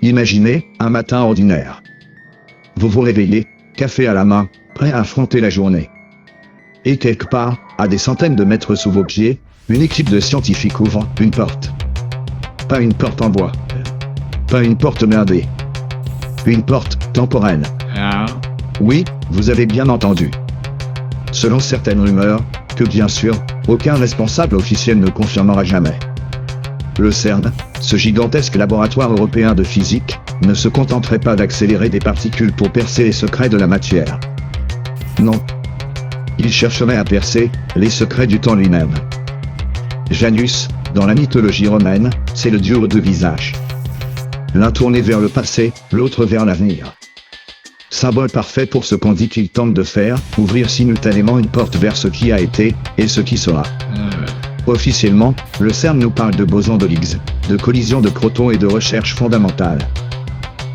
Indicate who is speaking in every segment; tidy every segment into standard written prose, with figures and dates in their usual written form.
Speaker 1: Imaginez, un matin ordinaire. Vous vous réveillez, café à la main, prêt à affronter la journée. Et quelque part, à des centaines de mètres sous vos pieds, une équipe de scientifiques ouvre une porte. Pas une porte en bois. Pas une porte blindée. Une porte temporelle. Oui, vous avez bien entendu. Selon certaines rumeurs, que bien sûr, aucun responsable officiel ne confirmera jamais. Le CERN, ce gigantesque laboratoire européen de physique, ne se contenterait pas d'accélérer des particules pour percer les secrets de la matière. Non. Il chercherait à percer les secrets du temps lui-même. Janus, dans la mythologie romaine, c'est le dieu aux deux visages. L'un tourné vers le passé, l'autre vers l'avenir. Symbole parfait pour ce qu'on dit qu'il tente de faire, ouvrir simultanément une porte vers ce qui a été, et ce qui sera. Officiellement, le CERN nous parle de bosons de Higgs, de collisions de protons et de recherche fondamentale.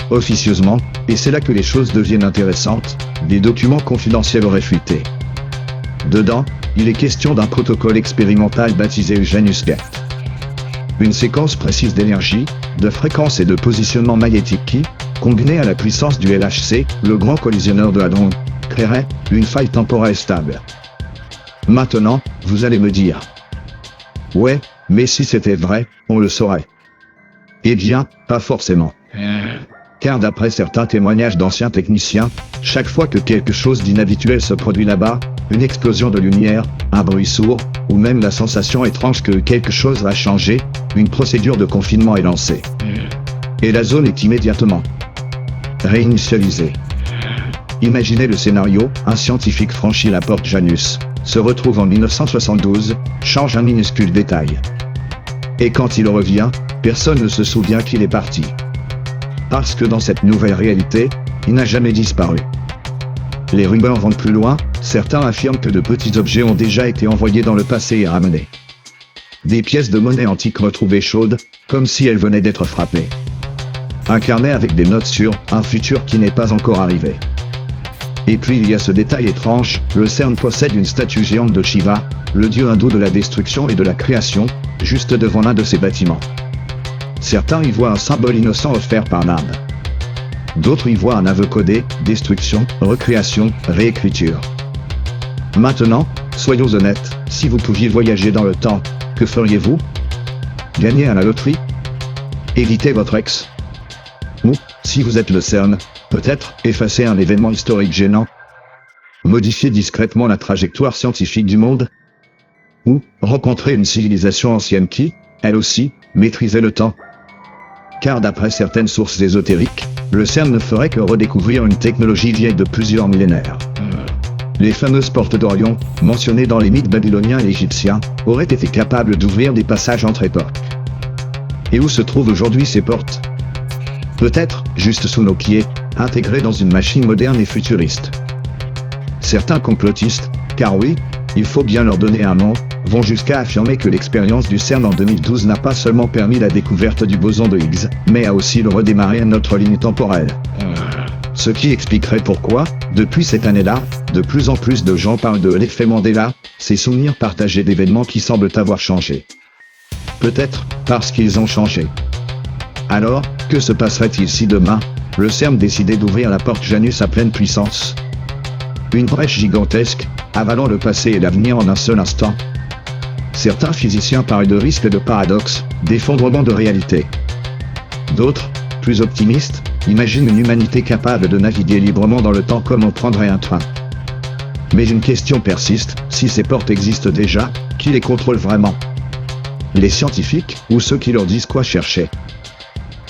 Speaker 1: Officieusement, et c'est là que les choses deviennent intéressantes, des documents confidentiels réfutés. Dedans, il est question d'un protocole expérimental baptisé Janus-Gate. Une séquence précise d'énergie, de fréquence et de positionnement magnétique qui, combinée à la puissance du LHC, le grand collisionneur de hadrons, créerait une faille temporelle stable. Maintenant, vous allez me dire. Ouais, mais si c'était vrai, on le saurait. Eh bien, pas forcément. Car d'après certains témoignages d'anciens techniciens, chaque fois que quelque chose d'inhabituel se produit là-bas, une explosion de lumière, un bruit sourd, ou même la sensation étrange que quelque chose va changer, une procédure de confinement est lancée. Et la zone est immédiatement réinitialisée. Imaginez le scénario, un scientifique franchit la porte Janus, se retrouve en 1972, change un minuscule détail. Et quand il revient, personne ne se souvient qu'il est parti. Parce que dans cette nouvelle réalité, il n'a jamais disparu. Les rumeurs vont plus loin, certains affirment que de petits objets ont déjà été envoyés dans le passé et ramenés. Des pièces de monnaie antiques retrouvées chaudes, comme si elles venaient d'être frappées. Un carnet avec des notes sur un futur qui n'est pas encore arrivé. Et puis il y a ce détail étrange, le CERN possède une statue géante de Shiva, le dieu hindou de la destruction et de la création, juste devant l'un de ses bâtiments. Certains y voient un symbole innocent offert par l'Inde. D'autres y voient un aveu codé, destruction, recréation, réécriture. Maintenant, soyons honnêtes, si vous pouviez voyager dans le temps, que feriez-vous? Gagner à la loterie? Éviter votre ex? Ou, si vous êtes le CERN, peut-être effacer un événement historique gênant? Modifier discrètement la trajectoire scientifique du monde? Ou rencontrer une civilisation ancienne qui, elle aussi, maîtrisait le temps? Car d'après certaines sources ésotériques, le CERN ne ferait que redécouvrir une technologie vieille de plusieurs millénaires. Les fameuses portes d'Orion, mentionnées dans les mythes babyloniens et égyptiens, auraient été capables d'ouvrir des passages entre époques. Et où se trouvent aujourd'hui ces portes? Peut-être, juste sous nos pieds, intégrées dans une machine moderne et futuriste. Certains complotistes, car oui, il faut bien leur donner un nom, vont jusqu'à affirmer que l'expérience du CERN en 2012 n'a pas seulement permis la découverte du boson de Higgs, mais a aussi le redémarré à notre ligne temporelle. Ce qui expliquerait pourquoi, depuis cette année-là, de plus en plus de gens parlent de l'effet Mandela, ces souvenirs partagés d'événements qui semblent avoir changé. Peut-être parce qu'ils ont changé. Alors, que se passerait-il si demain, le CERN décidait d'ouvrir la porte Janus à pleine puissance? Une brèche gigantesque, avalant le passé et l'avenir en un seul instant. Certains physiciens parlent de risque de paradoxe, d'effondrement de réalité. D'autres, plus optimistes, imaginent une humanité capable de naviguer librement dans le temps comme on prendrait un train. Mais une question persiste, si ces portes existent déjà, qui les contrôle vraiment? Les scientifiques, ou ceux qui leur disent quoi chercher?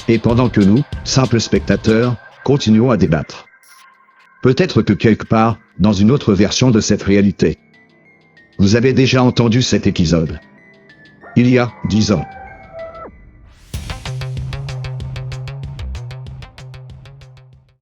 Speaker 1: Et pendant que nous, simples spectateurs, continuons à débattre. Peut-être que quelque part, dans une autre version de cette réalité. Vous avez déjà entendu cet épisode. Il y a 10 ans.